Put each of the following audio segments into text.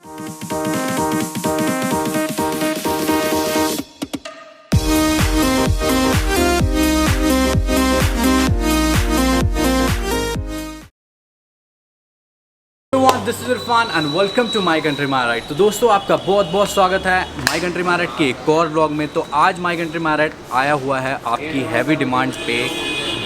This is Irfan and welcome to my country my ride. तो दोस्तों आपका बहुत बहुत स्वागत है माई कंट्री माई राइड के एक और व्लॉग में। तो आज माई कंट्री माई राइड आया हुआ है आपकी हैवी डिमांड्स पे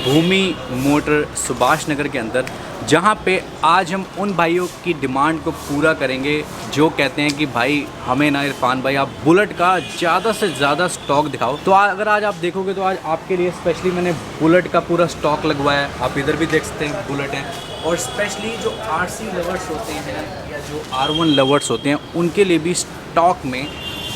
भूमि मोटर सुभाष नगर के अंदर, जहाँ पे आज हम उन भाइयों की डिमांड को पूरा करेंगे जो कहते हैं कि भाई हमें ना इरफान भाई आप बुलेट का ज़्यादा से ज़्यादा स्टॉक दिखाओ। तो अगर आज आप देखोगे तो आज आपके लिए स्पेशली मैंने बुलेट का पूरा स्टॉक लगवाया है। आप इधर भी देख सकते हैं बुलेट है, और स्पेशली जो आरसी लवर्स होते हैं या जो R1 लवर्स होते हैं उनके लिए भी स्टॉक में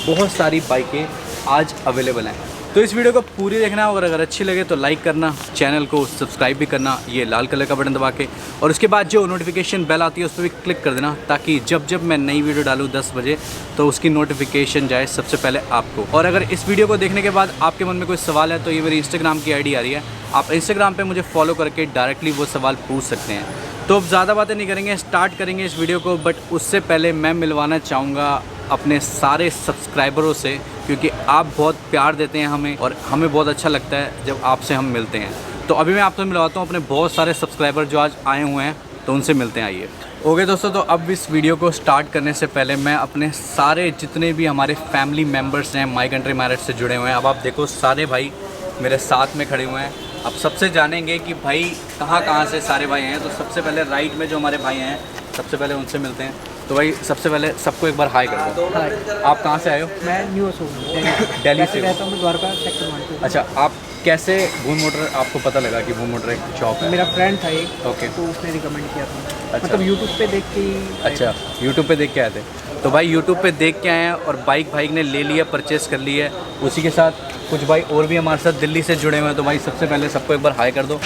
बहुत सारी बाइकें आज अवेलेबल हैं। तो इस वीडियो को पूरी देखना, और अगर अच्छी लगे तो लाइक करना, चैनल को सब्सक्राइब भी करना ये लाल कलर का बटन दबा के, और उसके बाद जो नोटिफिकेशन बेल आती है उस पर भी क्लिक कर देना, ताकि जब जब मैं नई वीडियो डालूँ 10 बजे तो उसकी नोटिफिकेशन जाए सबसे पहले आपको। और अगर इस वीडियो को देखने के बाद आपके मन में कोई सवाल है तो ये मेरी इंस्टाग्राम की ID आ रही है, आप इंस्टाग्राम पर मुझे फॉलो करके डायरेक्टली वो सवाल पूछ सकते हैं। तो अब ज़्यादा बातें नहीं करेंगे, स्टार्ट करेंगे इस वीडियो को। बट उससे पहले मैं मिलवाना चाहूँगा अपने सारे सब्सक्राइबरों से, क्योंकि आप बहुत प्यार देते हैं हमें और हमें बहुत अच्छा लगता है जब आपसे हम मिलते हैं। तो अभी मैं आपसे मिलवाता हूँ अपने बहुत सारे सब्सक्राइबर जो आज आए हुए हैं, तो उनसे मिलते हैं। आइए। ओके दोस्तों, तो अब इस वीडियो को स्टार्ट करने से पहले मैं अपने सारे जितने भी हमारे फैमिली मेम्बर्स हैं माई कंट्री माई राइड से जुड़े हुए हैं, अब आप देखो सारे भाई मेरे साथ में खड़े हुए हैं। अब सबसे जानेंगे कि भाई कहाँ से सारे भाई हैं। तो सबसे पहले राइट में जो हमारे भाई हैं, सबसे पहले उनसे मिलते हैं। तो भाई सबसे पहले सबको एक बार हाई कर दो। आप कहाँ से आए हो? मैं न्यू हूँ, दिल्ली से रहता हूँ, द्वारका सेक्टर 1। अच्छा, आप कैसे भूमि मोटर, आपको पता लगा कि भूमि मोटर एक शॉप है? मेरा फ्रेंड था एक, ओके, तो उसने रिकमेंड किया था। अच्छा। मतलब यूट्यूब पे देख के ही। अच्छा, यूट्यूब पे देख के आए थे। तो भाई यूट्यूब पे देख के आए हैं और बाइक भाई ने ले लिया, परचेस कर लिया है। उसी के साथ कुछ भाई और भी हमारे साथ दिल्ली से जुड़े हुए हैं। तो भाई सबसे पहले सबको एक बार हाई कर दो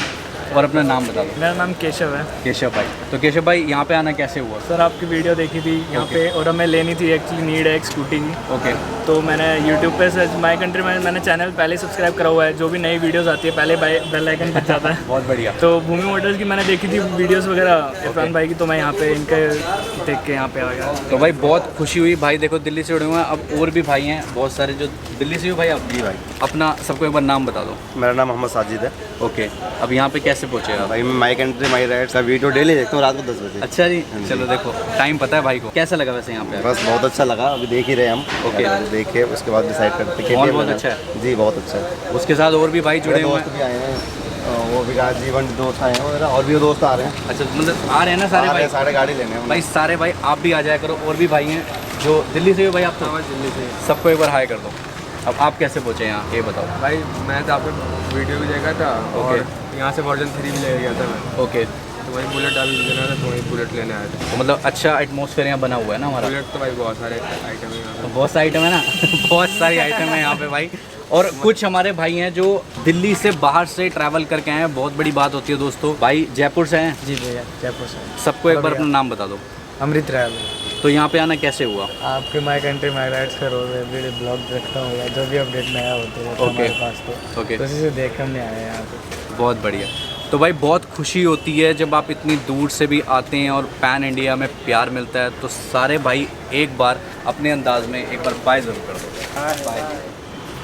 और अपना नाम बता दो। मेरा नाम केशव है। केशव भाई, तो केशव भाई यहाँ पे आना कैसे हुआ? सर आपकी वीडियो देखी थी यहाँ पे, और हमें लेनी थी एक्चुअली, नीड है एक स्कूटी की। ओके, तो मैंने यूट्यूब पे सर्च माई कंट्री में, मैंने चैनल पहले सब्सक्राइब करा हुआ है। जो भी नई वीडियोस आती है पहले बेल आइकन बज जाता है। बहुत बढ़िया। तो भूमि मोटर्स की मैंने देखी थी वीडियोस वगैरह इरफान भाई की, तो मैं यहाँ पे इनके देख के यहाँ पे आ गया। तो भाई बहुत खुशी हुई। भाई देखो दिल्ली से जुड़े हुए हैं, अब और भी भाई हैं बहुत सारे जो दिल्ली से हो। भाई आप? जी भाई। अपना सबको एक बार नाम बता दो। मेरा नाम मोहम्मद साजिद है। ओके, अब यहाँ पे कैसे पहुँचे आप? भाई मैं माई कंट्री माई राइड का वीडियो डेली देखता हूँ रात को 10 बजे। अच्छा जी, चलो देखो टाइम पता है भाई को। कैसा लगा वैसे यहाँ पे? बस बहुत अच्छा लगा, अभी देख ही रहे हम। ओके, देखे उसके बाद डिसाइड करते हैं। मॉल बहुत अच्छा है जी, बहुत अच्छा है। उसके साथ और भी भाई जुड़े हुए दोस्त हैं। भी आए हैं, वो भी जीवन दोस्त आए हैं मेरा, और भी दोस्त आ रहे हैं। अच्छा, मतलब आ रहे हैं ना सारे भाई? सारे गाड़ी लेने हैं भाई सारे भाई आप भी आ जाया करो, और भी भाई हैं जो दिल्ली से हो। भाई आप तो? दिल्ली से। सबको एक बार हाई कर दो। अब आप कैसे पहुँचे यहाँ ये बताओ। भाई मैं तो आपका वीडियो भी देखा था, और यहाँ से वर्जन 3 भी ले गया था मैं। ओके, तो वही बुलेट डाल लेना था, तो वही बुलेट लेने आया था। तो मतलब अच्छा एटमॉस्फेयर यहाँ बना हुआ है ना हमारा। बुलेट तो भाई बहुत सारे आइटम है यहाँ पे। बहुत सारी आइटम है ना बहुत सारी आइटम है यहाँ पे भाई। और कुछ हमारे भाई हैं जो दिल्ली से बाहर से ट्रैवल करके आए हैं, बहुत बड़ी बात होती है दोस्तों। भाई जयपुर से हैं? जी भैया, जयपुर से। सबको एक बार अपना नाम बता दो। अमृत राय। तो यहाँ पे आना कैसे हुआ? आपके माई कंट्री माई राइड्स का रोज एवरीडे ब्लॉग देखता हूँ, या जो भी अपडेट नया होते हैं हमारे पास, तो ओके, उसी से देख हमने आए हैं यहाँ पे। बहुत बढ़िया। तो भाई बहुत खुशी होती है जब आप इतनी दूर से भी आते हैं और पैन इंडिया में प्यार मिलता है। तो सारे भाई एक बार अपने अंदाज में एक बार बाय ज़रूर कर दो। बाय।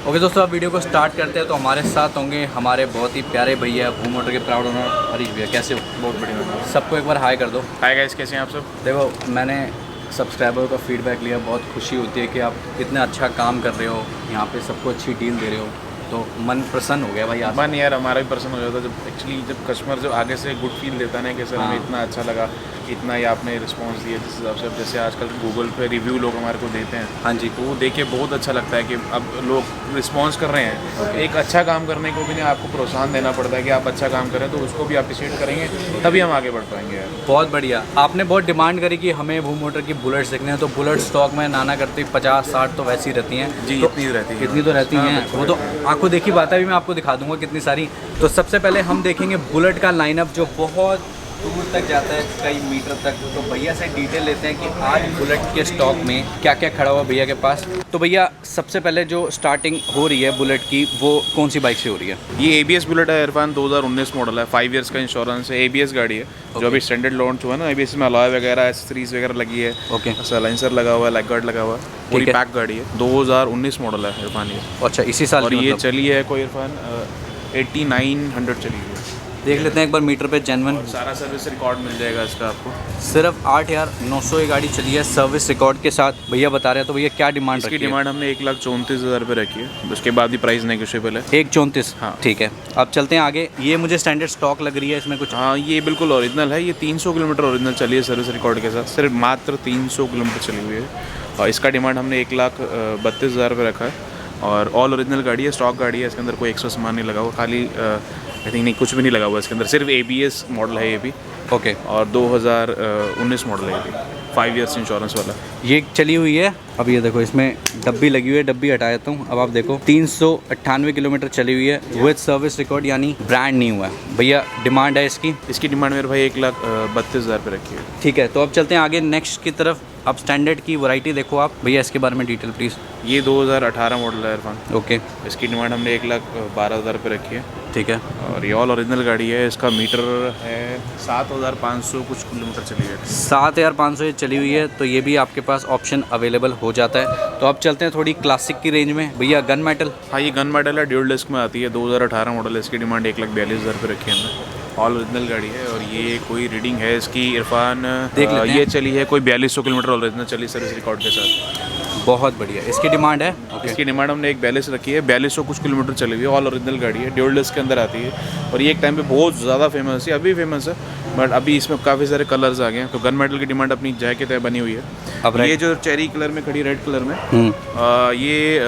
ओके दोस्तों, अब वीडियो को स्टार्ट करते हैं। तो हमारे साथ होंगे हमारे बहुत ही प्यारे भैया भूमि मोटर के प्राउड ओनर हरीश भैया। कैसे हो? बहुत बढ़िया। सबको एक बार हाई कर दो। हाय गाइस, कैसे हैं आप सब? देखो मैंने सब्सक्राइबर का फीडबैक लिया, बहुत खुशी होती है कि आप इतना अच्छा काम कर रहे हो, यहाँ पे सबको अच्छी डील दे रहे हो, तो मन प्रसन्न हो गया भाई। आप मन यार हमारा भी प्रसन्न हो जाता है जब एक्चुअली जब कस्टमर जो आगे से गुड फील देता है ना कि सर हमें इतना अच्छा लगा, इतना ही आपने रिस्पांस दिया। जिस हिसाब से अब जैसे आजकल गूगल पे रिव्यू लोग हमारे को देते हैं, हाँ जी, तो वो देख के बहुत अच्छा लगता है कि अब लोग रिस्पॉन्स कर रहे हैं। एक अच्छा काम करने को भी नहीं आपको प्रोत्साहन देना पड़ता है कि आप अच्छा काम करें, तो उसको भी अप्रिशिएट करेंगे, तभी हम आगे बढ़ पाएंगे यार। बहुत बढ़िया। आपने बहुत डिमांड करी कि हमें भूमि मोटर की बुलेट्स देखने हैं, तो बुलेट स्टॉक में नाना करती 50-60 तो वैसी रहती हैं जी, तो इतनी रहती है। इतनी तो रहती हैं, वो तो आंखों देखी बात है। भी मैं आपको दिखा दूंगा कितनी सारी। तो सबसे पहले हम देखेंगे बुलेट का लाइनअप जो बहुत दूर तक जाता है, कई मीटर तक। तो भैया से डिटेल लेते हैं कि आज बुलेट के स्टॉक में क्या क्या खड़ा हुआ भैया के पास। तो भैया सबसे पहले जो स्टार्टिंग हो रही है बुलेट की, वो कौन सी बाइक से हो रही है? ये ABS बुलेट है इरफान, 2019 मॉडल है, 5 इयर्स का इंश्योरेंस है, ABS गाड़ी है। जो अभी स्टैंडर्ड लॉन्च हुआ है ना, ABS में अलॉय वगैरह एसेसरीज वगैरह लगी है, ओके। साइलेंसर लगा हुआ है, लैग गार्ड लगा हुआ है, पूरी ठीक है। पैक गाड़ी है। 2019 मॉडल है इरफान ये। अच्छा, इसी साल और की ये मतलब। चली है कोई इरफान 8900 चली हुई है। देख लेते हैं एक बार मीटर पे जेन्युइन। सारा सर्विस रिकॉर्ड मिल जाएगा इसका आपको। सिर्फ 8,900 ये गाड़ी चली है सर्विस रिकॉर्ड के साथ, भैया बता रहे हैं। तो भैया क्या डिमांड इसकी रखी है? डिमांड हमने 1,34,000 रुपये रखी है, उसके बाद भी प्राइस नेगोशिएबल है। 1,34। हाँ। ठीक है, अब चलते हैं आगे। ये मुझे स्टैंडर्ड स्टॉक लग रही है, इसमें कुछ? हाँ, ये बिल्कुल ओरिजिनल है। ये 300 किलोमीटर ओरिजिनल चली है सर्विस रिकॉर्ड के साथ, सिर्फ मात्र 300 किलोमीटर चली हुई है। और इसका डिमांड हमने 1,32,000 रुपये रखा है। और ऑल ओरिजिनल गाड़ी है, स्टॉक गाड़ी है, इसके अंदर कोई एक्स्ट्रा सामान नहीं लगा हुआ, खाली आई थिंक नहीं, कुछ भी नहीं लगा हुआ इसके अंदर, सिर्फ ABS मॉडल है ये भी। ओके। और 2019 मॉडल है ये भी, 5 इयर्स इंश्योरेंस वाला। ये चली हुई है। अब ये देखो, इसमें डब्बी लगी हुई है, डब्बी हटा देता हूँ। अब आप देखो 398 किलोमीटर चली हुई है विद सर्विस रिकॉर्ड, यानी ब्रांड नहीं हुआ है। भैया डिमांड है इसकी? इसकी डिमांड मेरे भाई 1,32,000 रुपये रखी है। ठीक है, तो अब चलते हैं आगे नेक्स्ट की तरफ। अब स्टैंडर्ड की वैरायटी देखो आप भैया, इसके बारे में डिटेल प्लीज़। ये 2018 मॉडल है इरफान। ओके। इसकी डिमांड हमने 1,12,000 रुपये रखी है। ठीक है। और ये ऑल ओरिजिनल गाड़ी है। इसका मीटर है 7,500 कुछ किलोमीटर चली है। 7,500 ये चली हुई है, तो ये भी आपके पास ऑप्शन अवेलेबल हो जाता है। तो अब चलते हैं थोड़ी क्लासिक की रेंज में। भैया गन मेटल? हाँ, ये गन मॉडल है, ड्यूल डिस्क में आती है, 2018 मॉडल है। इसकी डिमांड 1,42,000 रुपये रखी है हमने। ऑल ओरिजिनल गाड़ी है। और ये कोई रीडिंग है इसकी इरफान, देख लेते हैं। ये चली है कोई 4,200 किलोमीटर ऑल ओरिजिनल चली सर्विस रिकॉर्ड के साथ। बहुत बढ़िया। इसकी डिमांड है? इसकी डिमांड हमने 1,42 रखी है, 4,200 कुछ किलोमीटर चली हुई है, ऑल ओरिजिनल गाड़ी है, ड्यूल डिस्क के अंदर आती है। और ये एक टाइम पे बहुत ज़्यादा फेमस है, अभी फेमस है, बट अभी इसमें काफ़ी सारे कलर्स आ गए हैं। तो गन मेटल की डिमांड अपनी जगह के तय बनी हुई है। अब ये जो चेरी कलर में खड़ी, रेड कलर में, हम्म। ये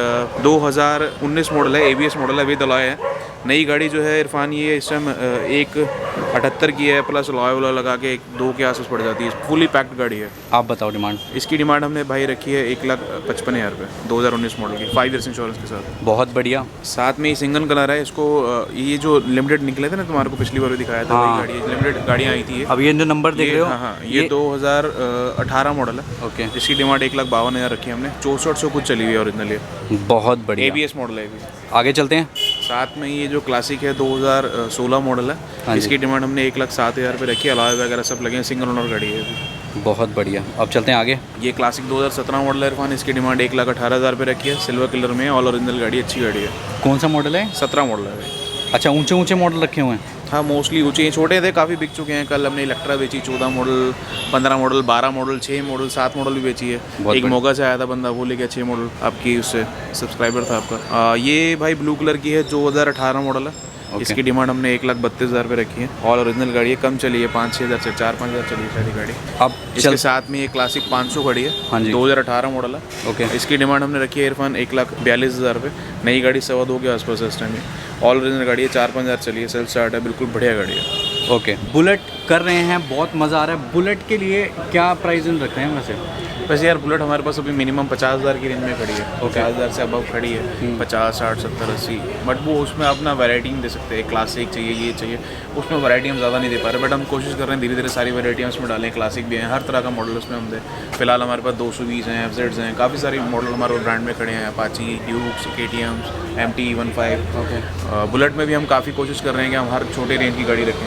2019 मॉडल है, ABS मॉडल है, विद अलॉय है। नई गाड़ी जो है इरफान, ये इस टाइम 1,78 की है, प्लस अलॉय वाला लगा के 2 के आसपास पड़ जाती है। फुली पैक्ड गाड़ी है। आप बताओ डिमांड। इसकी डिमांड हमने भाई रखी है 1,55,000 रुपये, 2019 मॉडल की, 5 इयर्स इंश्योरेंस के साथ। बहुत बढ़िया। साथ में ही सिंगल कलर है। इसको ये जो लिमिटेड निकले थे ना, तुम्हारे को पिछली बार भी दिखाया था, हाँ। वही गाड़ी, लिमिटेड गाड़ियाँ आई थी ये। अब ये जो नंबर देख रहे हो, हाँ हाँ, ये 2018 मॉडल है। ओके। इसकी डिमांड 1,52,000 रखी है हमने, 6400 कुछ चली हुई है ओरिजिनल ये। बहुत बढ़िया। ABS मॉडल है ये भी। आगे चलते हैं। साथ में ये जो क्लासिक है 2016 मॉडल हाँ है, जी। इसकी डिमांड हमने 1,07,000 रुपये रखी है, अलॉय वगैरह सब लगे हैं, सिंगल ओनर गाड़ी है ये भी। बहुत बढ़िया। अब चलते हैं आगे। ये क्लासिक 2017 मॉडल है इरफान, इसकी डिमांड 1,18,000 रुपये रखी है, सिल्वर कलर में, ऑल ओरिजिनल गाड़ी, अच्छी गाड़ी है। कौन सा मॉडल है? 17 मॉडल है भाई। अच्छा, ऊंचे ऊंचे मॉडल रखे हुए हैं। हाँ, मोस्टली ऊँचे, छोटे थे काफ़ी बिक चुके हैं। कल हमने इलेक्ट्रा बेची, 14 model, 15 model, 12 model, 6 model, 7 model भी बेची है। एक बढ़िया। मोगा से आया था बंदा, वो ले गया 6 मॉडल, आपकी उससे सब्सक्राइबर था आपका। ये भाई ब्लू कलर की है, 2018 मॉडल है। इसकी डिमांड हमने 1,32,000 रुपये रखी है, ऑल ओरिजिनल गाड़ी है, कम चली है, 5-6 हज़ार से 4-5 हज़ार चली है शायद ये गाड़ी। अब इसके साथ में ये क्लासिक 500 गाड़ी है, हाँ जी। 2018 मॉडल है। ओके। इसकी डिमांड हमने रखी है इरफान 1,42,000 रुपये। नई गाड़ी 2.25 के आसपास है इस टाइम। ऑल ओरिजिनल गाड़ी है, 4-5 हज़ार चली है, सेल्फ स्टार्ट है, बिल्कुल बढ़िया गाड़ी है। ओके। बुलेट कर रहे हैं, बहुत मज़ा आ रहा है। बुलेट के लिए क्या प्राइस रख रहे हैं वैसे? वैसे यार बुलेट हमारे पास अभी मिनिमम 50,000 की रेंज में खड़ी है, 50,000 से अबव खड़ी है, 50, 60, 70, 80। बट वो उसमें अपना वैरायटी नहीं दे सकते, क्लासिक चाहिए, ये चाहिए, उसमें वैरायटी हम ज़्यादा नहीं दे पा रहे। बट हम कोशिश कर रहे हैं धीरे धीरे सारी वैरायटी हम उसमें डालें, क्लासिक भी हैं, हर तरह का मॉडल उसमें हम दें। फिलहाल हमारे पास 220 हैं, FZs हैं, काफ़ी सारी मॉडल हमारे ब्रांड में खड़े हैं, अपाची, ड्यूक्स, KTMs, MT 15। ओके। बुलेट में भी हम काफ़ी कोशिश कर रहे हैं कि हम हर छोटे रेंज की गाड़ी रखें।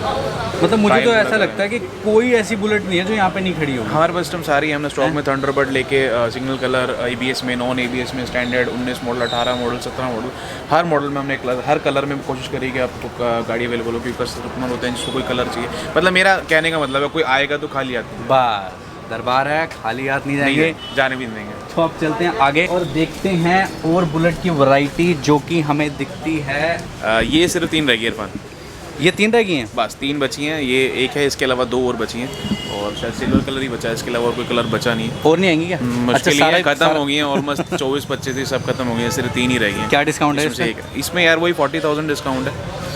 मतलब मुझे तो Prime ऐसा लगता है कि कोई ऐसी बुलेट नहीं है जो यहाँ पे नहीं खड़ी होगी। हमारे पास सारी हमने स्टॉक में थंडरबर्ड लेके सिग्नल कलर, ABS में, नॉन ABS में, स्टैंडर्ड 19 मॉडल, 18 मॉडल, 17 मॉडल, हर मॉडल में हमने हर कलर में कोशिश करी कि आपको गाड़ी अवेलेबल हो, क्योंकि कस्टमर होते हैं जिसको कोई कलर चाहिए। मतलब मेरा कहने का मतलब है कोई आएगा तो खाली हाथ बस दरबार है, खाली हाथ नहीं जाएंगे, जाने भी नहीं देंगे। तो अब चलते हैं आगे और देखते हैं और बुलेट की वैरायटी जो कि हमें दिखती है। ये सिर्फ 3 रह गई इरफान, ये 3 रह गई हैं। बस 3 बची हैं, ये एक है, इसके अलावा 2 और बची हैं, और शायद सिल्वर कलर ही बचा है, इसके अलावा और कोई कलर बचा नहीं है। और नहीं आएंगी क्या? मुश्किल ही है, खत्म हो गई हैं ऑलमोस्ट, 24-25 सब खत्म हो गई हैं, सिर्फ 3 ही रह गई हैं। क्या डिस्काउंट है इसमें इसमें यार वही 40,000 डिस्काउंट है,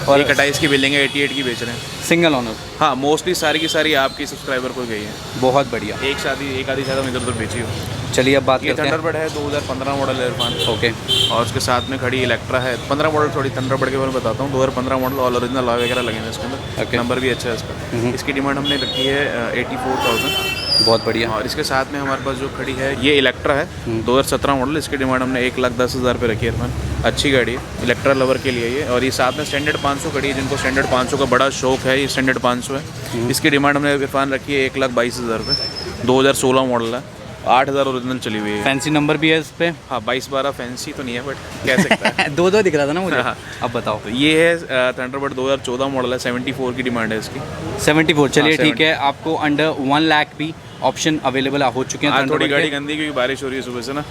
और 28 की बिलिंग है, 88 की बेच रहे हैं। Single owner? हाँ, मोस्टली सारी की सारी आपकी सब्सक्राइबर को गई है। बहुत बढ़िया। एक आधी शायद हम इधर उधर बेची हो। चलिए अब बात ये करते हैं। थंडरबर्ड है, 2015 मॉडल है इरफान। ओके, और उसके साथ में खड़ी इलेक्ट्रा है, 15 मॉडल। थोड़ी थंडरबर्ड के बारे में बताता हूँ। 2015 मॉडल, ऑल ओरिजिनल लॉय वगैरह लगे हैं इसके अंदर। Okay. नंबर भी अच्छा है इसका। इसकी डिमांड हमने रखी है 84,000। बहुत बढ़िया। और इसके साथ में हमारे पास जो खड़ी है ये इलेक्ट्रा है, 2017 मॉडल। इसकी डिमांड हमने 1,10,000 रुपये रखी है इरफान। अच्छी गाड़ी है, इलेक्ट्रा लवर के लिए ये। और ये साथ में स्टैंडर्ड 500 खड़ी है, जिनको स्टैंडर्ड 500 का बड़ा शौक है, ये स्टैंडर्ड 500 है। इसकी डिमांड हमने इरफान रखी है 1,22,000 रुपये। 2016 मॉडल है, 8,000 ओरिजिनल चली हुई है। फैंसी नंबर भी है इस पे। हाँ, 22-12 फैंसी तो नहीं है, बट कह सकता है। दो दिख रहा था ना मुझे। हाँ। अब बताओ। तो ये है थंडरबर्ड 2014 मॉडल है, 74 की डिमांड है इसकी। 74, चलिए हाँ, ठीक है। आपको अंडर 1 लाख भी ऑप्शन अवेलेबल हो चुके हैं। आज थोड़ी Thunderbird गाड़ी के। गंदी क्योंकि बारिश हो रही है सुबह से ना।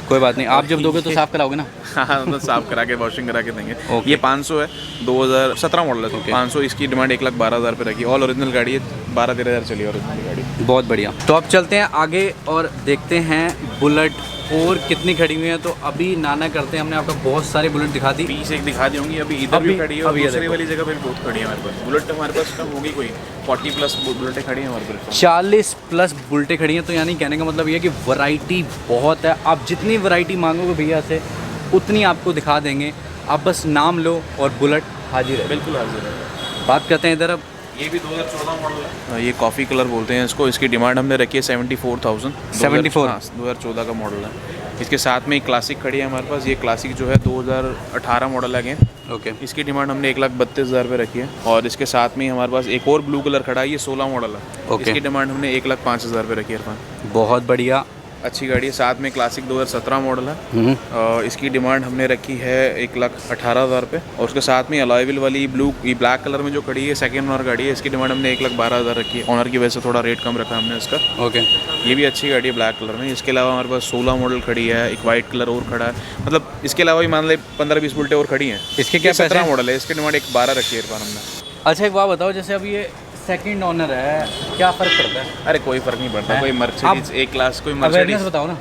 कोई बात नहीं, आप जब दोगे तो साफ कराओगे ना। हाँ, मतलब साफ करा के वॉशिंग करा के देंगे। Okay. ये 500 है, 2017 मॉडल है। Okay. 500, इसकी डिमांड 1,12,000 रुपये रखी। ऑल ओरिजिनल गाड़ी है, 12-13 हज़ार चली है ओरिजिनल गाड़ी। बहुत बढ़िया। तो अब चलते हैं आगे और देखते हैं बुलेट और कितनी खड़ी हुई है। तो अभी नाना करते हैं, हमने आपको बहुत सारे बुलेट दिखा दी। 20 एक दिखा दी होंगी, अभी इधर भी अभी- खड़ी है और अभी ये दूसरी देखो। वाली जगह पे भी बहुत खड़ी है हमारे पास। बुलेट हमारे पास कम होगी, कोई 40+ बुलेटें खड़ी हैं हमारे पास। 40+ बुलेटें खड़ी हैं। तो यानी कहने का मतलब ये है कि वैरायटी बहुत है। आप जितनी वैरायटी मांगोगे भैया से उतनी आपको दिखा देंगे। आप बस नाम लो और बुलेट हाजिर है। बिल्कुल हाजिर है। बात करते हैं इधर अब। ये भी 2014 मॉडल है। ये कॉफ़ी कलर बोलते हैं इसको। इसकी डिमांड हमने रखी है 74,000। 74? हाँ, 2014 का मॉडल है। इसके साथ में एक क्लासिक खड़ी है हमारे पास। ये क्लासिक जो है 2018 मॉडल है। ओके, इसकी डिमांड हमने 1,32,000 रुपये रखी है। और इसके साथ में ही हमारे पास एक और ब्लू कलर खड़ा है, ये 16 मॉडल है। ओके। इसकी डिमांड हमने 1,05,000 रुपये रखी है इरफान। बहुत बढ़िया। अच्छी गाड़ी है। साथ में क्लासिक 2017 मॉडल है। और इसकी डिमांड हमने रखी है 1,18,000 रुपये। और उसके साथ में अलॉय व्हील वाली ये ब्लैक कलर में जो खड़ी है, सेकेंड ओनर गाड़ी है। इसकी डिमांड हमने 1,12,000 रखी है। ऑनर की वजह से थोड़ा रेट कम रखा है हमने इसका। ओके, ये भी अच्छी गाड़ी है ब्लैक कलर में। इसके अलावा हमारे पास 16 मॉडल खड़ी है, एक वाइट कलर और खड़ा है। मतलब इसके अलावा भी मान ले 15-20 बुलेटें और खड़ी हैं। इसके क्या 17 पैसे? मॉडल है, इसकी डिमांड 1,12 रखी है इरफान हमने। अच्छा एक बात बताओ, जैसे अब ये सेकंड ओनर है, क्या फ़र्क पड़ता है? अरे कोई फ़र्क नहीं पड़ता। कोई मर्सिडीज एक क्लास, कोई अवेयरनेस मर्सिडीज बताओ ना।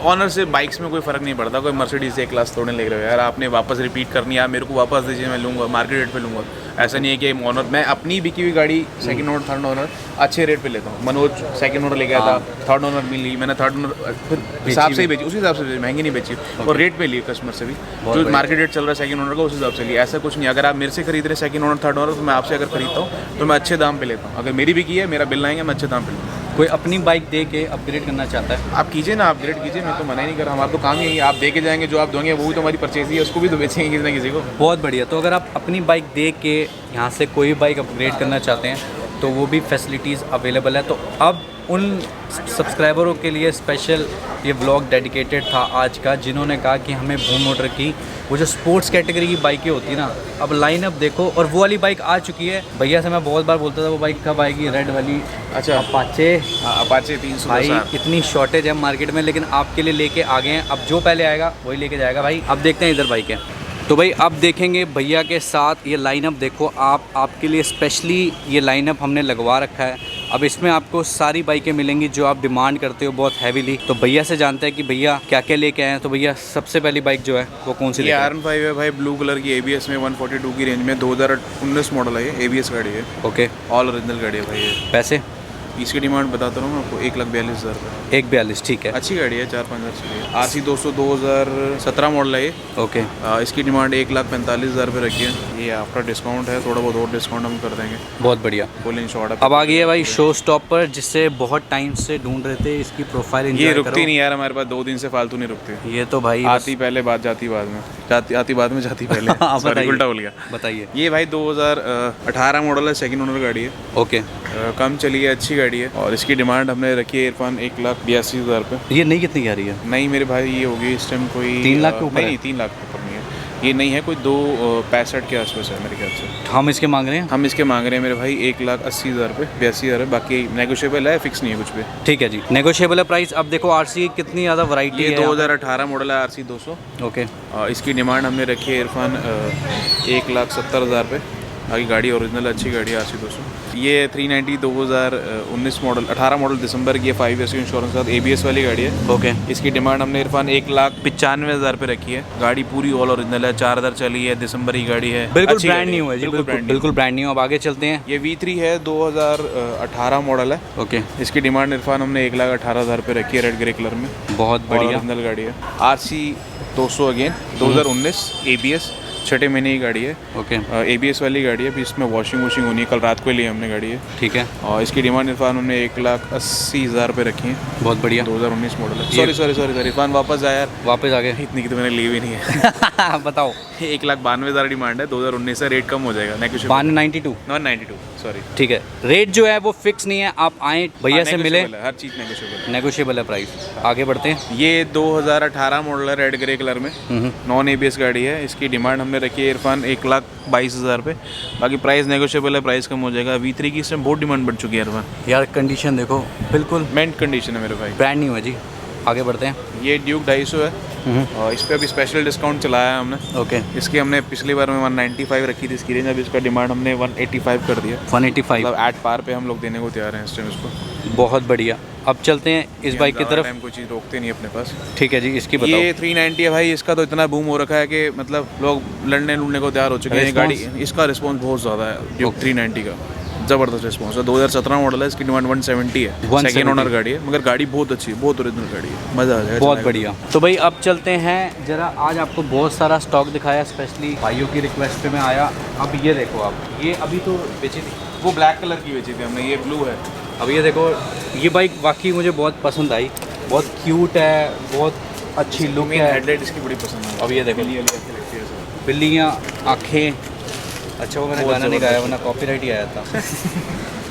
ऑनर से बाइक्स में कोई फ़र्क नहीं पड़ता। कोई मर्सिडीज एक क्लास थोड़े ले रहे हो यार। आपने वापस रिपीट करनी है, आप मेरे को वापस दीजिए, मैं लूँगा, मार्केट रेट पे लूँगा। ऐसा नहीं है कि ऑनर, मैं अपनी बिकी हुई गाड़ी सेकंड ओनर थर्ड ओनर अच्छे रेट पे लेता हूँ। मनोज सेकंड ओनर ले गया था, थर्ड ओनर मिली, मैंने थर्ड ओनर फिर हिसाब से ही बेची, उसी हिसाब से बेची, महंगी नहीं बेची। और रेट पे ली कस्टमर से भी, जो मार्केट रेट चल रहा है सेकंड ओनर का उस हिसाब से ली। ऐसा कुछ नहीं। अगर आप मेरे से खरीद रहे सेकंड ओनर थर्ड ओनर, तो मैं आपसे अगर खरीदता हूँ तो मैं अच्छे दाम पे लेता हूँ। अगर मेरी बिकी है, मेरा बिल आएंगे, मैं अच्छे दाम पे लूँगा। कोई अपनी बाइक दे के अपग्रेड करना चाहता है, आप कीजिए ना, अपग्रेड कीजिए, मैं तो मना ही नहीं कर रहा। हमारा तो काम ही है, आप दे के जाएंगे, जो आप दोगे वो भी तो हमारी परचेज ही है, उसको भी तो बेचेंगे किसी ना किसी को। बहुत बढ़िया। तो अगर आप अपनी बाइक दे के यहाँ से कोई बाइक अपग्रेड करना चाहते हैं तो वो भी फैसिलिटीज़ अवेलेबल है। तो अब उन सब्सक्राइबरों के लिए स्पेशल ये व्लॉग डेडिकेटेड था आज का, जिन्होंने कहा कि हमें बूम मोटर की वो जो स्पोर्ट्स कैटेगरी की बाइकें होती है ना, अब लाइनअप देखो। और वो वाली बाइक आ चुकी है। भैया से मैं बहुत बार बोलता था वो बाइक कब आएगी, रेड वाली अच्छा, अपाचे। अपाचे 300 भाई इतनी शॉर्टेज है मार्केट में, लेकिन आपके लिए लेके आ गए हैं। अब जो पहले आएगा वही लेके जाएगा भाई। अब देखते हैं इधर बाइक है। तो भाई अब देखेंगे भैया के साथ ये लाइनअप देखो आप, आपके लिए स्पेशली ये लाइनअप हमने लगवा रखा है। अब इसमें आपको सारी बाइकें मिलेंगी जो आप डिमांड करते हो बहुत हैवीली। तो भैया से जानते हैं कि भैया क्या क्या लेके आए हैं। तो भैया सबसे पहली बाइक जो है वो कौन सी? ये R15 है भाई, ब्लू कलर की, ABS में 142 की रेंज में, 2019 मॉडल है ये, ABS गाड़ी है। ओके, ऑल ओरिजिनल गाड़ी है भाई ये। पैसे? इसकी डिमांड बताता हूँ मैं आपको, 1,42,000 रुपये। 1,42, ठीक है। अच्छी गाड़ी है, 4-5 हज़ार चली है। RC 200 2017 मॉडल है ये। ओके, इसकी डिमांड 1,45,000 रुपये रखी है। ये आफ्टर डिस्काउंट है, थोड़ा बहुत और डिस्काउंट हम कर देंगे। बहुत बढ़िया। फुल इंश्योर्ड है। अब आ गई है भाई शो स्टॉपर, जिससे बहुत टाइम से ढूंढ रहे थे। इसकी प्रोफाइल ये एंजॉय रुकती करो। नहीं यार हमारे पास, 2 दिन से फालतू नहीं रुकती। ये तो भाई आती पहले बात, जाती बाद में, आती बाद में, जाती पहले। हाँ, सॉरी, बताइए। उल्टा बोल गया। बताइए। ये भाई 2018 मॉडल है, सेकंड ओनर गाड़ी है। ओके, कम चली है, अच्छी गाड़ी है। और इसकी डिमांड हमने रखी है इरफान 1,82,000 रुपये। ये नई कितनी की आ रही है? नहीं मेरे भाई, ये होगी इस टाइम कोई 3 लाख के ऊपर है? नहीं, 3 लाख के ऊपर नहीं है ये। नहीं है, कोई 2,65 के आसपास है मेरे ख्याल से। हम इसके मांग रहे हैं। हम इसके मांग रहे हैं मेरे भाई 1,80,000 रुपये, 82,000 है। बाकी नेगोशिएबल है, फिक्स नहीं है कुछ भी। ठीक है जी, नेगोशिएबल है प्राइस। अब देखो आरसी कितनी ज़्यादा वैरायटी ये है। 2018 मॉडल है, RC 200। ओके, इसकी डिमांड हमने रखी है इरफान 1,70,000 रुपये। बाकी गाड़ी ओरिजिनल अच्छी गाड़ी है RC 200। ये 390 2019 मॉडल 18 मॉडल दिसंबर की है, 5 ईयर्स की इंश्योरेंस के साथ, ABS वाली गाड़ी है। ओके। इसकी डिमांड हमने इरफान 1,95,000 पे रखी है। गाड़ी पूरी ऑल ओरिजिनल है, 4000 चली है, दिसंबर की गाड़ी है, बिल्कुल अच्छी ब्रांड गाड़ी न्यू है जी, बिल्कुल बिल्कुल ब्रांड न्यू। अब आगे चलते हैं। ये V3 है, 2018 मॉडल है। ओके। इसकी डिमांड इरफान हमने 1,18,000 पे रखी है, रेड ग्रे कलर में, बहुत बढ़िया। ओरिजिनल गाड़ी है। RC 200 अगेन 2019 ABS, 6 महीने की गाड़ी है। ओके। ABS वाली गाड़ी है, अभी इसमें वॉशिंग होनी है, कल रात को ली हमने गाड़ी है। ठीक है। और इसकी डिमांड इरफान हमने 1,80,000 पे रखी है। बहुत बढ़िया। 2019 मॉडल है। सॉरी इरफान वापस आया यार, वापस आ गए। इतनी की तो मैंने ली भी नहीं है। बताओ। 1,92,000 डिमांड है, 2019 से रेट कम हो जाएगा। 92। 92 सॉरी। ठीक है, रेट जो है वो फिक्स नहीं है, आप आए भैया से मिले, हर चीज़ नेगोशिएबल नेगोशिएबल है प्राइस। आगे बढ़ते हैं। ये 2018 मॉडल है, रेड ग्रे कलर में, नॉन ABS गाड़ी है। इसकी डिमांड हमने रखी है इरफान 1,22,000 पे, बाकी प्राइस नेगोशिएबल है, प्राइस कम हो जाएगा। V3 की इसमें बहुत डिमांड बढ़ चुकी है इरफान। यार कंडीशन देखो, बिल्कुल मेंट कंडीशन है मेरे भाई, ब्रांड न्यू है जी। आगे बढ़ते हैं। ये ड्यूक 250 है और इस पर अभी स्पेशल डिस्काउंट चलाया है हमने। ओके। इसकी हमने पिछली बार में 195 रखी थी इसकी रेंज, अभी इसका डिमांड हमने 185 कर दिया। 185 मतलब एट पार पे हम लोग देने को तैयार हैं इस टाइम इसको। बहुत बढ़िया। अब चलते हैं इस बाइक की तरफ। हम कोई चीज़ रोकते नहीं अपने पास। ठीक है जी, इसकी बताओ। ये 390 है भाई, इसका तो इतना बूम हो रखा है कि मतलब लोग लड़ने लुड़ने को तैयार हो चुके हैं। गाड़ी इसका रिस्पॉन्स बहुत ज़्यादा है ड्यूक 390 का, ज़बरदस्त रिस्पॉन्स है। 2017 मॉडल है, इसकी डिमांड 170 है। सेकेंड ओनर गाड़ी है, मगर गाड़ी बहुत अच्छी है, बहुत ओरिजिनल गाड़ी है, मज़ा आ जाएगा। बहुत बढ़िया। तो भाई अब चलते हैं जरा, आज आपको बहुत सारा स्टॉक दिखाया, स्पेशली भाइयों की रिक्वेस्ट पे मैं आया। अब ये देखो आप, ये अभी तो बेची थी, वो ब्लैक कलर की बेची थी हमने, ये ब्लू है। अब ये देखो, ये बाइक वाकई मुझे बहुत पसंद आई, बहुत क्यूट है, बहुत अच्छी लुक है। हेडलाइट इसकी बड़ी पसंद है। अब ये देखो, बिल्लियाँ, आँखें। अच्छा वो मैंने गाना नहीं गाया, वरना कॉपीराइट ही आया था।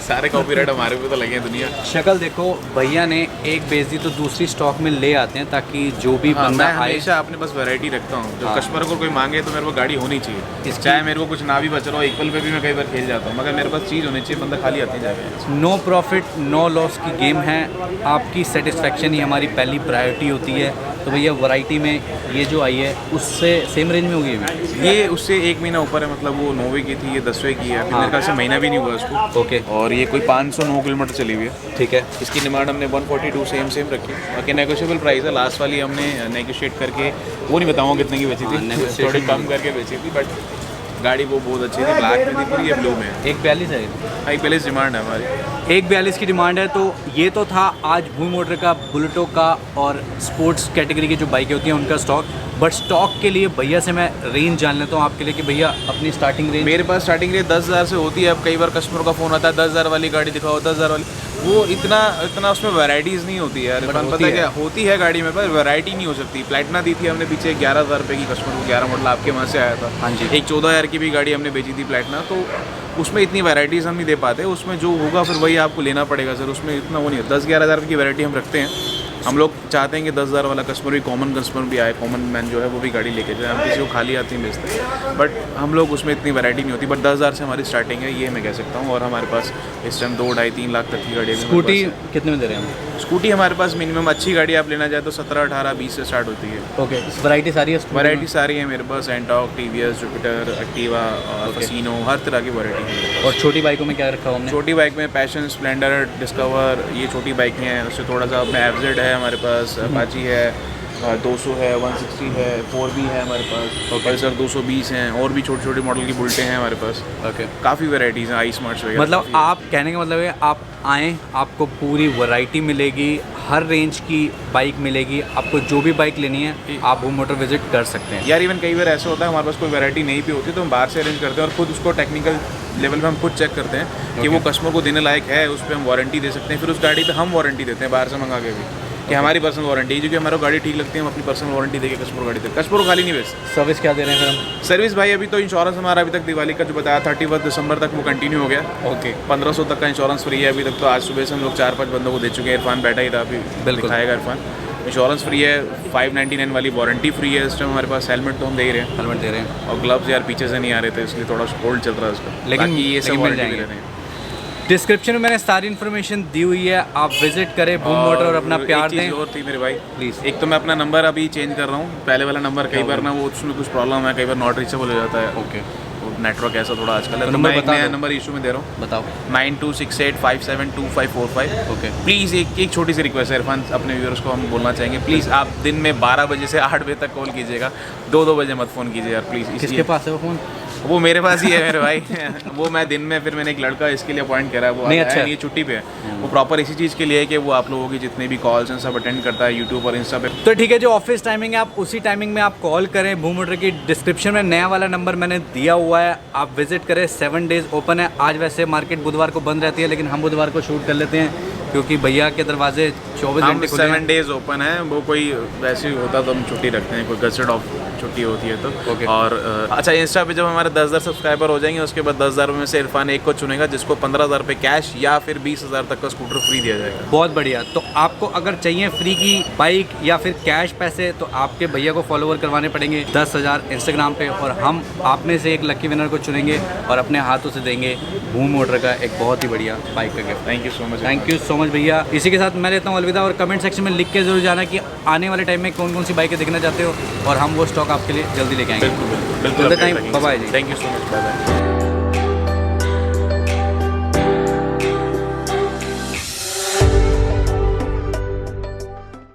सारे कॉपीराइट हमारे पे तो लगे हैं दुनिया। शक्ल देखो, भैया ने एक बेच दी तो दूसरी स्टॉक में ले आते हैं, ताकि जो भी हाँ, बंदा मैं आए। हमेशा अपने पास वैरायटी रखता हूँ। जब हाँ। कस्टमर को कोई मांगे तो मेरे को गाड़ी होनी चाहिए, चाहे मेरे को कुछ ना भी बच रहा हो। इक्वल पे भी मैं कई बार खेल जाता हूँ, मगर मेरे पास चीज़ होनी चाहिए, बंदा खाली आते जाएगा। नो प्रॉफिट नो लॉस की गेम है, आपकी सेटिस्फेक्शन ही हमारी पहली प्रायोरिटी होती है। तो भैया वैरायटी में ये जो आई है उससे सेम रेंज में होगी ये उससे 1 महीना ऊपर है, मतलब वो 9वीं की थी, ये 10वीं की है। मेरे ख्याल से महीना भी नहीं हुआ उसको। ओके। और ये कोई 509 किलोमीटर चली हुई है। ठीक है। इसकी डिमांड हमने 142 सेम रखी। बाकी नेगोशिएबल प्राइस है। लास्ट वाली हमने नेगोशिएट करके, वो नहीं बताऊँगा कितने की बेची थी, थोड़ी कम करके बेची थी, बट गाड़ी वो बहुत अच्छी थी, ब्लैक में थी पूरी, ये ब्लू में। 142 है, 142 डिमांड है हमारी, 142 की डिमांड है। तो ये तो था आज भूमि मोटर का, बुलेटो का और स्पोर्ट्स कैटेगरी की जो बाइकें होती हैं उनका स्टॉक। बट स्टॉक के लिए भैया से मैं रेंज जान लेता हूँ आपके लिए कि भैया अपनी स्टार्टिंग रेंज। मेरे पास स्टार्टिंग रेंज 10,000 से होती है। अब कई बार कस्टमर का फ़ोन आता है 10,000 वाली गाड़ी दिखाओ, 10,000 वाली, वो इतना उसमें वैरायटीज़ नहीं होती है यार। पता है क्या होती है गाड़ी में, पर वैरायटी नहीं हो सकती। प्लेटिना दी थी हमने पीछे 11,000 रुपये की, कस्टमर को 11 मॉडल आपके वहाँ से आया था। हाँ जी। एक 14,000 की भी गाड़ी हमने बेची थी प्लेटिना, तो उसमें इतनी वैराइटीज़ हम नहीं दे पाते। उसमें जो होगा फिर वही आपको लेना पड़ेगा सर, उसमें इतना वो नहीं है। 10-11,000 की वैरायटी हम रखते हैं। हम लोग चाहते हैं कि 10,000 वाला कस्टमर भी, कॉमन कस्टमर भी आए, कॉमन मैन जो है वो भी गाड़ी लेके जाए। हम किसी को खाली आती हैं बेचते हैं, बट हम लोग उसमें इतनी वैरायटी नहीं होती। बट 10,000 से हमारी स्टार्टिंग है, ये मैं कह सकता हूँ। और हमारे पास इस टाइम 2, 2.5, 3 लाख तक की गाड़ी है। स्कूटी कितने में दे रहे हैं हम? स्कूटी हमारे पास मिनिमम अच्छी गाड़ी आप लेना चाहे तो 17, 18, 20 से स्टार्ट होती है। ओके। वैरायटी सारी है? वैरायटी सारी है मेरे पास, एंटॉक, TVS, जुपिटर, एक्टिवा, फसीनो, हर तरह की वैरायटी है। और छोटी बाइकों में क्या रखा हुआ हमने? छोटी बाइक में पैशन, स्प्लेंडर, डिस्कवर, ये छोटी बाइकें हैं। उससे थोड़ा सा अपने FZ है हमारे पास, अपाची है, 200 है, 160 है, 4B है हमारे पास, पल्सर 220 हैं, और भी छोटे छोटे मॉडल की बुलेटें हैं हमारे पास। ओके। काफ़ी वैराइटीज़ हैं, आई स्मार्ट्स वगैरह। मतलब आप कहने का मतलब है आप आएँ, आपको पूरी वैरायटी मिलेगी, हर रेंज की बाइक मिलेगी। आपको जो भी बाइक लेनी है आप भूमि मोटर विजिट कर सकते हैं। यार इवन कई बार ऐसा होता है हमारे पास कोई वैरायटी नहीं भी होती तो हम बाहर से अरेंज करते हैं, और खुद उसको टेक्निकल लेवल पे हम खुद चेक करते हैं कि वो कस्टमर को देने लायक है, उस पर हम वारंटी दे सकते हैं। फिर उस गाड़ी पे हम वारंटी देते हैं बाहर से मंगा के भी, कि हमारी पर्सनल वारंटी, क्योंकि हमारा गाड़ी ठीक लगती है, हम अपनी पर्सनल वारंटी देके कस्टमर को गाड़ी देते हैं। कस्टमर को खाली नहीं बेचते। सर्विस क्या दे रहे हैं फिर हम? सर्विस भाई अभी तो इंश्योरेंस हमारा अभी तक दिवाली का जो बताया 31 दिसंबर तक वो कंटिन्यू हो गया। ओके। 1500 तक का इंश्योरेंस फ्री है अभी तक। तो आज सुबह से हम लोग 4-5 बंदों को दे चुके हैं। इरफान बैठा ही था अभी, बिल्कुल दिखाएगा इरफान। इंश्योरेंस फ्री है, 599 वाली वारंटी फ्री है इस टाइम हमारे पास। हेलमेट तो हम दे ही रहे हैं, हेलमेट दे रहे हैं। और ग्लव्स यार पीछे से नहीं आ रहे थे इसलिए थोड़ा होल्ड चल रहा है उसका, लेकिन ये सब मिल वारंटी जाएंगे। दे रहे हैं। डिस्क्रिप्शन में मैंने सारी इन्फॉर्मेशन दी हुई है, आप विजिट करें भूमि मोटर और अपना प्यार दें। और थी मेरे भाई प्लीज़। एक तो मैं अपना नंबर अभी चेंज कर रहा हूँ, पहले वाला नंबर कई बार ना वो उसमें कुछ प्रॉब्लम है, कई बार नॉट रीचेबल हो जाता है। ओके। नेटवर्क ऐसा थोड़ा आजकल है, तो तो नंबर मैं एक बता नया दो। नंबर इशू में दे रहा हूँ, बताओ। 9268572545। ओके। प्लीज़ एक छोटी सी रिक्वेस्ट है इरफान, अपने व्यूअर्स को हम बोलना चाहेंगे, प्लीज़ आप दिन में 12 बजे से 8 बजे तक कॉल कीजिएगा, 2 बजे मत फ़ोन कीजिए यार प्लीज़। किसके पास है वो फ़ोन? वो मेरे पास ही है मेरे भाई। वो मैं दिन में, फिर मैंने एक लड़का इसके लिए अपॉइंट करा है, वो नहीं, आता अच्छा है, ये छुट्टी पे है, वो प्रॉपर इसी चीज़ के लिए है कि वो आप लोगों की जितने भी कॉल्स हैं सब अटेंड करता है यूट्यूब और इंस्टा पे। तो ठीक है, जो ऑफिस टाइमिंग है आप उसी टाइमिंग में आप कॉल करें। भूमि मोटर की डिस्क्रिप्शन में नया वाला नंबर मैंने दिया हुआ है, आप विजिट करें। 7 डेज़ ओपन है। आज वैसे मार्केट बुधवार को बंद रहती है, लेकिन हम बुधवार को शूट कर लेते हैं क्योंकि भैया के दरवाजे 24 हम घंटे खुले हैं। 7 डेज़ ओपन है, वो कोई वैसे ही होता तो हम छुट्टी रखते हैं, कोई गजट ऑफ छुट्टी होती है तो। Okay. और अच्छा, इंस्टा पे जब हमारे 10,000 सब्सक्राइबर हो जाएंगे उसके बाद 10,000 में से इरफान एक को चुनेगा जिसको 15,000 पे कैश या फिर 20,000 तक का स्कूटर फ्री दिया जाएगा। बहुत बढ़िया। तो आपको अगर चाहिए फ्री की बाइक या फिर कैश पैसे, तो आपके भैया को फॉलोवर करवाने पड़ेंगे 10,000 इंस्टाग्राम पे, और हम आप में से एक लकी विनर को चुनेंगे और अपने हाथों से देंगे भूमि मोटर का एक बहुत ही बढ़िया बाइक का gift. Thank you so much. Thank you so much भैया। इसी के साथ मैं लेता हूँ अलविदा, और कमेंट सेक्शन में लिख के जरूर जाना कि आने वाले टाइम में कौन कौन सी बाइकें देखना चाहते हो, और हम वो स्टॉक आपके लिए जल्दी लेके आएंगे। बिल्कुल बिल्कुल Till the time, बिल्कुल। bye-bye जी। Thank you so much, bye bye.